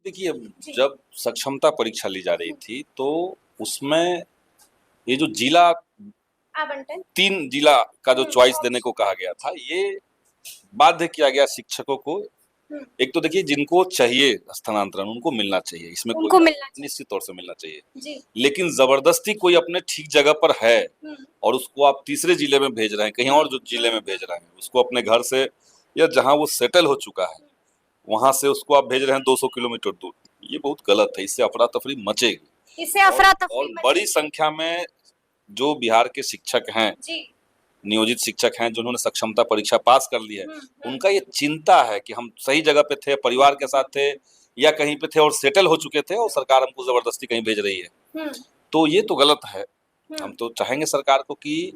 देखिए, जी। जब सक्षमता परीक्षा ली जा रही थी तो उसमें ये जो जिला आवंटन। 3 जिला का जो चॉइस देने को ऑप्शन। कहा गया था, जी। ये बाध्य किया गया शिक्षकों को। हुँ, एक तो देखिए जिनको चाहिए स्थानांतरण उनको मिलना चाहिए, इसमें कोई उनको मिलना चाहिए। निश्चित तौर से मिलना चाहिए। जी। लेकिन ज़बरदस्ती कोई अपने ठीक जगह पर है हुँ, और उसको आप तीसरे जिले में भेज रहे हैं, कहीं और जो जिले में भेज रहे हैं, उसको अपने घर से या जहाँ वो सेटल हो चुका है, वहाँ से उसको आप भेज रहे हैं 200 किलोमीटर दूर। ये बहुत गलत है, इससे अफरा-तफरी मचेगी। इससे और अफरा-तफरी बड़ी मचेगी। संख्या में जो बिहार के शिक्षक हैं, जी। नियोजित शिक्षक हैं, जिन्होंने सक्षमता परीक्षा पास कर ली है, हुँ, हुँ, उनका ये चिंता है कि हम सही जगह पे थे, परिवार के साथ थे या कहीं पे थे और सेटल हो चुके थे और सरकार हमको ज़बरदस्ती कहीं भेज रही है। हुँ, तो ये तो गलत है। हुँ, हम तो चाहेंगे सरकार को कि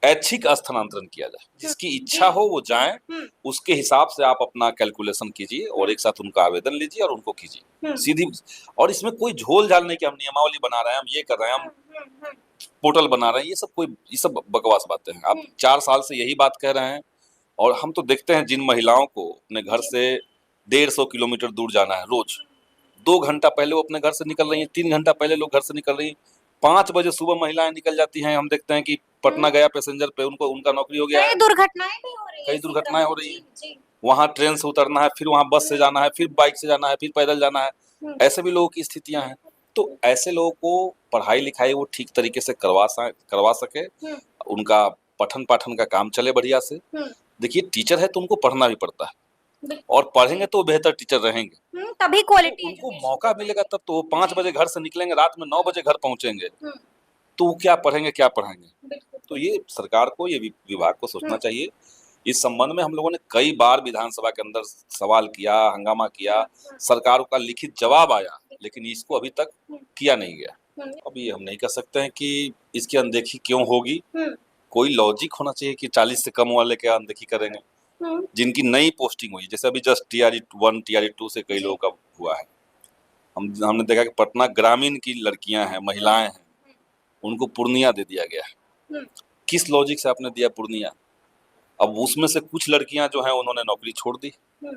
ऐच्छिक स्थानांतरण किया जाए। हुँ। जिसकी जी। इच्छा हो वो जाएँ, हुँ, उसके हिसाब से आप अपना कैलकुलेशन कीजिए और एक साथ उनका आवेदन लीजिए और उनको कीजिए। हुँ, सीधी और इसमें कोई झोल-झाल नहीं कि हम नियमावली बना रहे हैं, हम ये कर रहे हैं, हम हुँ, हुँ, हुँ, पोर्टल बना रहे हैं, ये सब बकवास बातें हैं। आप हुँ। 4 साल से यही बात कह रहे हैं और हम तो देखते हैं जिन महिलाओं को अपने घर जी। से 150 किलोमीटर दूर जाना है रोज़, 2 घंटा पहले वो अपने घर से निकल रही हैं, 3 घंटा पहले लोग घर से निकल रही हैं। 5 बजे सुबह महिलाएँ निकल जाती हैं, हम देखते हैं कि पटना हुँ। गया पैसेंजर पे उनको उनका नौकरी हो गया कई है, दुर्घटनाएँ भी हो रही हैं कई इसी दुर्घटनाएँ क्रम हो में। रही जी, हैं। जी। वहाँ ट्रेन से उतरना है, फिर वहाँ बस से जाना है, फिर बाइक से जाना है, फिर पैदल जाना है। हुँ, ऐसे भी लोगों की स्थितियाँ हैं। तो हुँ, ऐसे लोगों को पढ़ाई-लिखाई वो ठीक तरीके से करवा सके, हुँ, उनका पठन-पाठन का काम चले बढ़िया से। हुँ, देखिए टीचर है तो उनको पढ़ना भी पड़ता है बिल्कुल। और पढ़ेंगे जी। तो वो बेहतर टीचर रहेंगे। तभी तो क्वालिटी उनको एजुकेशन मौका दे मिलेगा पाएँगे। तब तो वो 5 जी। बजे घर से निकलेंगे, रात में 9 बजे घर पहुँचेंगे। हुँ, तो वो क्या पढ़ेंगे, क्या पढ़ाएँगे? बिल्कुल, तो बिल्कुल। ये सरकार को, ये विभाग को हुँ, सोचना चाहिए। इस संबंध में हम लोगों ने कई बार विधानसभा के अंदर सवाल किया, हंगामा किया, हुँ, हुँ, सरकार का लिखित जवाब आया, बिल्कुल। लेकिन इसको अभी तक हुँ, किया नहीं गया। हुँ, अब ये हम नहीं कह सकते हैं कि इसकी अनदेखी क्यों होगी? हुँ, कोई लॉजिक होना चाहिए कि 40 से कम वाले क्या अनदेखी करेंगे? हुँ, जिनकी नई पोस्टिंग हुई, जैसे अभी जस्ट टीआरई 1, टीआरई 2 से कई जी। लोगों का हुआ है। हमने देखा कि पटना ग्रामीण की लड़कियाँ हैं, हुँ, महिलाएँ हैं, हुँ, उनको पूर्णिया दे दिया गया है। हुँ, किस लॉजिक से आपने दिया पूर्णिया? अब उसमें से कुछ लड़कियाँ जो हैं उन्होंने नौकरी छोड़ दी। हुँ।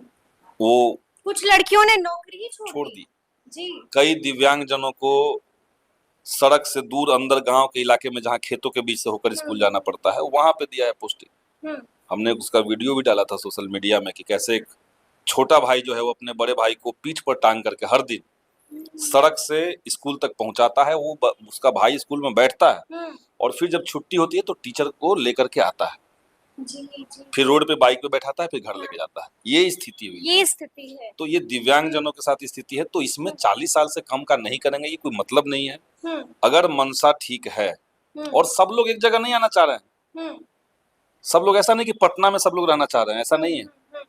वो कुछ लड़कियों ने नौकरी ही छोड़ छोड़ दी। दी। जी। कई दिव्यांगजनों को सड़क से दूर अंदर गाँव के इलाके में जहाँ खेतों के बीच से होकर हुँ, स्कूल हुँ, जाना पड़ता है, वहाँ पे दिया है पोस्टिंग। हुँ, हमने उसका वीडियो भी डाला था सोशल मीडिया में कि कैसे एक छोटा भाई जो है वो अपने बड़े भाई को पीठ पर टाँग करके हर दिन हुँ, सड़क से स्कूल तक पहुँचाता है। उसका भाई स्कूल में बैठता है हुँ। और फिर जब छुट्टी होती है तो टीचर को लेकर के आता है। जी, जी। फिर रोड पे बाइक पे बैठाता है, फिर घर हाँ, लेके जाता है। ये स्थिति हुई है। ये स्थिति है। तो ये दिव्यांगजनों के साथ स्थिति है, तो इसमें हुँ, 40 साल से कम का नहीं करेंगे, ये कोई मतलब नहीं है। हुँ, अगर मंशा ठीक है हुँ, और सब लोग एक जगह नहीं आना चाह रहे हैं। हुँ, सब लोग ऐसा नहीं कि पटना में सब लोग रहना चाह रहे हैं, ऐसा हुँ, नहीं है। हुँ, हुँ,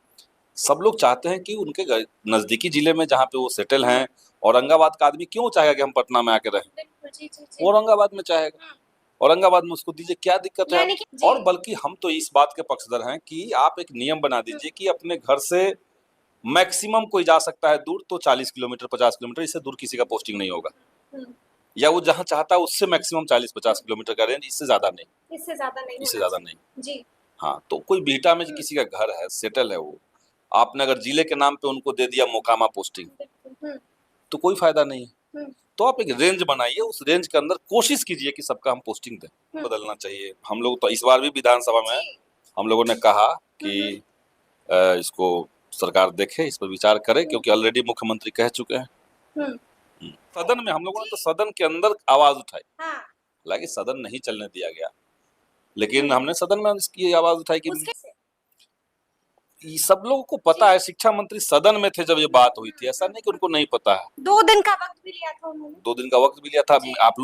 सब लोग चाहते हैं कि उनके नज़दीकी जिले में जहाँ पे वो सेटल हुँ, हैं। औरंगाबाद का आदमी क्यों चाहेगा कि हम पटना में आके रहें? बिल्कुल, जी, जी, वो जी। औरंगाबाद में चाहेगा। हुँ, औरंगाबाद में उसको दीजिए, क्या दिक्कत है आप? यानी कि जी। और बल्कि हम तो इस बात के पक्षधर हैं कि आप एक नियम बना हुँ, दीजिए कि अपने घर से मैक्सिमम कोई जा सकता है दूर तो 40 किलोमीटर, 50 किलोमीटर, इससे दूर किसी का पोस्टिंग नहीं होगा। हुँ, या वो जहाँ चाहता है उससे मैक्सिमम 40-50 हुँ, किलोमीटर का रेंज, इससे ज़्यादा नहीं, इससे ज़्यादा नहीं इससे होना ज़्यादा नहीं। चाहिए। जी। हाँ, तो कोई बिहटा में हुँ, किसी का घर है, सेटल है वो, आपने अगर जिले के नाम पे उनको दे दिया मोकामा पोस्टिंग, बिल्कुल। हुँ, तो कोई फ़ायदा नहीं है। हुँ, तो आप एक रेंज बनाइए, उस रेंज के अंदर कोशिश कीजिए कि सबका हम पोस्टिंग दें। हुँ, बदलना चाहिए। हम लोग तो इस बार भी विधानसभा में जी। हम लोगों ने कहा हुँ, कि हुँ, इसको सरकार देखे, इस पर विचार करे हुँ, क्योंकि ऑलरेडी मुख्यमंत्री कह चुके हैं। हुँ, सदन में हम लोगों ने तो जी। सदन के अंदर आवाज़ उठाई, हाँ, हालाँकि सदन नहीं चलने दिया गया, लेकिन हुँ, हमने सदन में इसकी आवाज़ उठाई कि उसके से ये सब लोगों को जी। पता है, शिक्षा मंत्री सदन में थे जब ये हुँ, बात हुई हुँ, थी, ऐसा हुँ, नहीं कि हुँ। उनको नहीं पता है। 2 दिन का वक़्त भी लिया था उन्होंने। 2 दिन का वक़्त भी लिया था। जी। आप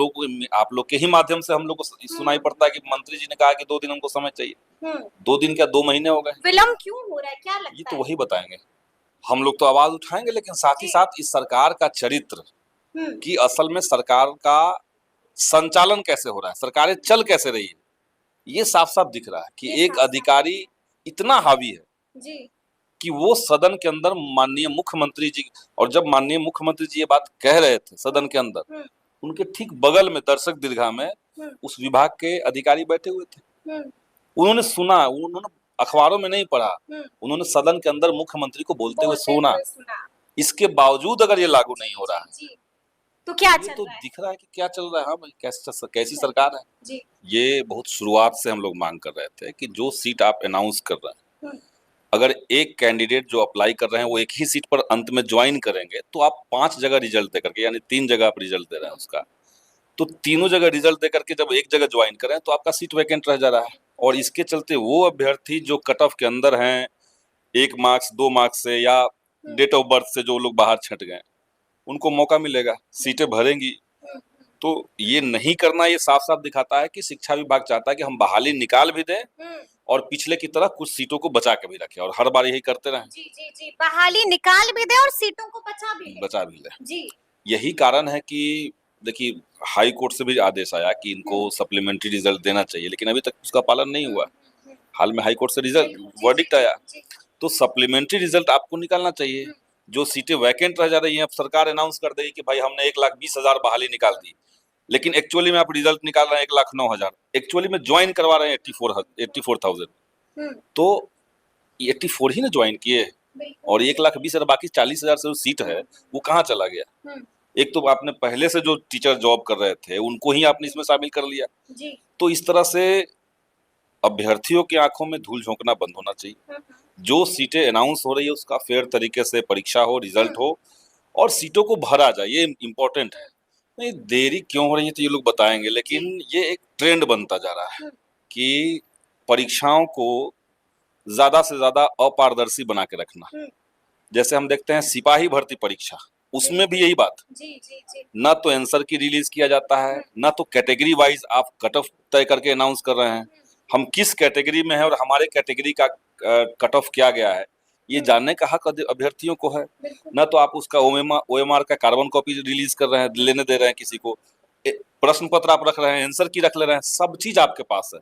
लोग के ही माध्यम से हम लोग को सुनाई हुँ, पड़ता है कि मंत्री जी ने कहा कि 2 दिन हमको समय चाहिए। हुँ। 2 दिन क्या 2 महीने हो गए? विलम्ब क्यों हो रहा है? क्या ये लगता तो है? वही बताएँगे। हम लोग तो आवाज़ उठाएँगे लेकिन साथ ही जी। साथ इस सरकार का चरित्र हुँ, कि असल में सरकार का संचालन कैसे हो रहा है, सरकारें चल कैसे रही है, ये साफ-साफ दिख रहा है ये कि एक साफ-साफ दिख अधिकारी इतना हावी है रहा है। जी। कि वो सदन के अंदर माननीय मुख्यमंत्री जी, और जब माननीय मुख्यमंत्री जी ये बात कह रहे थे हुँ, सदन के अंदर, हुँ, उनके ठीक बगल में दर्शक दीर्घा में हुँ, उस विभाग के अधिकारी बैठे हुए थे। हुँ, उन्होंने सुना, उन्होंने अखबारों में नहीं पढ़ा, हुँ। उन्होंने सदन के अंदर मुख्यमंत्री को बोलते हुए बोलते सुना। हुए सुना। इसके बावजूद अगर ये लागू नहीं हो रहा है, जी तो क्या ये चल तो रहा है? दिख रहा है कि क्या चल रहा है। हाँ भाई, कैसी अच्छा। सरकार है। जी ये बहुत शुरुआत से हम लोग मांग कर रहे थे कि जो सीट आप अनाउंस कर रहे हैं, हम्म, अगर एक कैंडिडेट जो अप्लाई कर रहे हैं वो एक ही सीट पर अंत में ज्वाइन करेंगे, तो आप 5 जगह रिजल्ट दे करके, यानी 3 जगह आप रिजल्ट दे रहे हैं उसका, तो तीनों जगह रिजल्ट दे करके जब एक जगह ज्वाइन करें तो आपका सीट वैकेंट रह जा रहा है। और इसके चलते वो अभ्यर्थी जो कट ऑफ के अंदर हैं, 1 मार्क्स 2 मार्क्स से या डेट ऑफ बर्थ से जो लोग बाहर छट गए, उनको मौका मिलेगा, सीटें भरेंगी। हम्म, तो ये नहीं करना, ये साफ साफ दिखाता है कि शिक्षा विभाग चाहता है कि हम बहाली निकाल भी दें हम्म, और पिछले की तरह कुछ सीटों को बचा के भी रखें, और हर बार यही करते रहें, जी जी जी बहाली निकाल भी दे और सीटों को बचा भी ले। बचा भी लें। जी यही कारण है कि देखिए, हाई कोर्ट से भी आदेश आया कि इनको सप्लीमेंट्री रिजल्ट देना चाहिए, लेकिन अभी तक उसका पालन नहीं हुआ। हाल में हाई कोर्ट से रिजल्ट बिल्कुल, जी, वर्डिक्ट जी, आया, जी, तो सप्लीमेंट्री रिजल्ट आपको निकालना चाहिए। हम्म, जो सीटें वैकेंट रह जा रही हैं, अब सरकार अनाउंस कर देगी कि भाई हमने 1,20,000 बहाली निकाल दी, लेकिन एक्चुअली में आप रिजल्ट निकाल रहे हैं 1,09,000, एक्चुअली में ज्वाइन करवा रहे हैं 84,000। हम्म, तो 84 ही ना ज्वाइन किए, बिल्कुल, और 1,20,000 बाकी 40,000 से जो सीट है वो कहाँ चला गया। हम्म, एक तो आपने पहले से जो टीचर जॉब कर रहे थे उनको ही आपने इसमें शामिल कर लिया। जी तो इस तरह से अभ्यर्थियों की आंखों में धूल झोंकना बंद होना चाहिए। जो सीटें अनाउंस हो रही है उसका फेयर तरीके से परीक्षा हो, रिजल्ट हो, और सीटों को भरा जाए, ये इम्पोर्टेंट है। नहीं, देरी क्यों हो रही है तो ये लोग बताएंगे, लेकिन ये एक ट्रेंड बनता जा रहा है कि परीक्षाओं को ज्यादा से ज्यादा अपारदर्शी बना के रखना। जैसे हम देखते हैं सिपाही भर्ती परीक्षा, उसमें भी यही बात, जी जी जी ना तो आंसर की रिलीज किया जाता है, ना तो कैटेगरी वाइज आप कट ऑफ तय करके अनाउंस कर रहे हैं। हम किस कैटेगरी में है और हमारे कैटेगरी का कट ऑफ क्या गया है, ये जानने का हक अभ्यर्थियों को है। बिल्कुल, ना तो आप उसका ओएमआर का कार्बन कॉपी रिलीज कर रहे हैं, लेने दे रहे हैं किसी को, प्रश्न पत्र आप रख रहे हैं, आंसर की रख ले रहे हैं, सब चीज आपके पास है।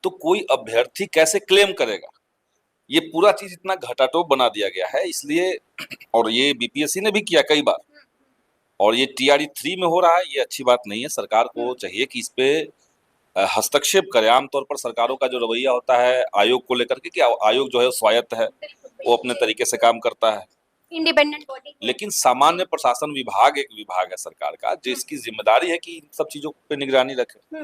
तो कोई अभ्यर्थी कैसे क्लेम करेगा? ये पूरा चीज इतना घटाटोप बना दिया गया है, इसलिए और ये बीपीएससी ने भी किया कई बार, और ये टीआरई 3 में हो रहा है, ये अच्छी बात नहीं है। सरकार को चाहिए कि इस पे हस्तक्षेप करे। आमतौर पर सरकारों का जो रवैया होता है आयोग को लेकर के, कि आयोग जो है वो स्वायत्त है, वो अपने तरीके से काम करता है, इंडिपेंडेंट बॉडी, लेकिन सामान्य प्रशासन विभाग एक विभाग है सरकार का, जिसकी जिम्मेदारी है कि इन सब चीजों पे निगरानी रखे।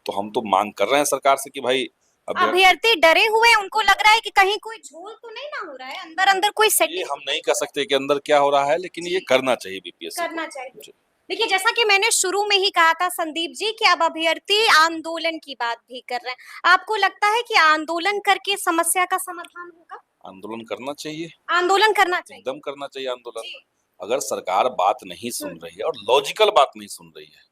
तो हम तो मांग कर रहे हैं सरकार से कि भाई अभ्यर्थी डरे हुए हैं, उनको लग रहा है कि कहीं कोई झोल तो नहीं ना हो रहा है, अंदर अंदर कोई ये सेटिंग हम नहीं कह सकते कि अंदर क्या हो रहा है, लेकिन ये करना चाहिए बीपीएससी को। करना चाहिए। देखिए, जैसा कि मैंने शुरू में ही कहा था संदीप जी कि अब अभ्यर्थी आंदोलन की बात भी कर रहे हैं। आपको लगता है कि आंदोलन करके समस्या का समाधान होगा? आंदोलन करना चाहिए, आंदोलन करना चाहिए। एकदम करना चाहिए आंदोलन। जी, अगर सरकार बात नहीं सुन रही है और लॉजिकल बात नहीं सुन रही है,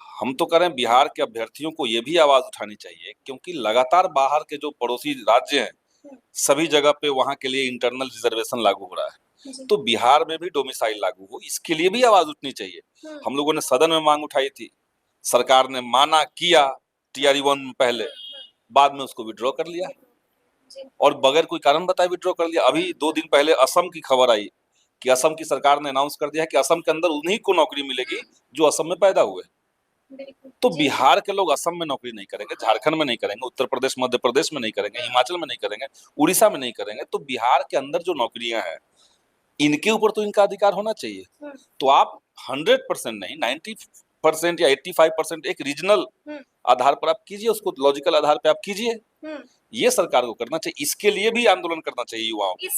हम तो करें बिहार के अभ्यर्थियों को ये भी आवाज उठानी चाहिए, क्योंकि लगातार बाहर के जो पड़ोसी राज्य हैं सभी जगह पे वहां के लिए इंटरनल रिजर्वेशन लागू हो रहा है, जी, तो बिहार में भी डोमिसाइल लागू हो, इसके लिए भी आवाज उठनी चाहिए। हम लोगों ने सदन में मांग उठाई थी, सरकार ने माना किया टीआरई 1 में पहले, बाद में उसको विड्रॉ कर लिया, जी, और बगैर कोई कारण बताए विड्रॉ कर लिया। अभी 2 दिन पहले असम की खबर आई कि असम की सरकार ने अनाउंस कर दिया है कि असम के अंदर उन्हीं को नौकरी मिलेगी जो असम में पैदा हुए। बिल्कुल। तो जी, बिहार के लोग असम में नौकरी नहीं करेंगे, झारखंड में नहीं करेंगे, उत्तर प्रदेश मध्य प्रदेश में नहीं करेंगे, हिमाचल में नहीं करेंगे, उड़ीसा में नहीं करेंगे, तो बिहार के अंदर जो नौकरियां हैं इनके ऊपर तो इनका अधिकार होना चाहिए। तो आप 100% नहीं, 90% या 85% एक रीजनल आधार पर आप कीजिए, उसको लॉजिकल आधार पे आप कीजिए। ये सरकार को करना चाहिए, इसके लिए भी आंदोलन करना चाहिए युवाओं को।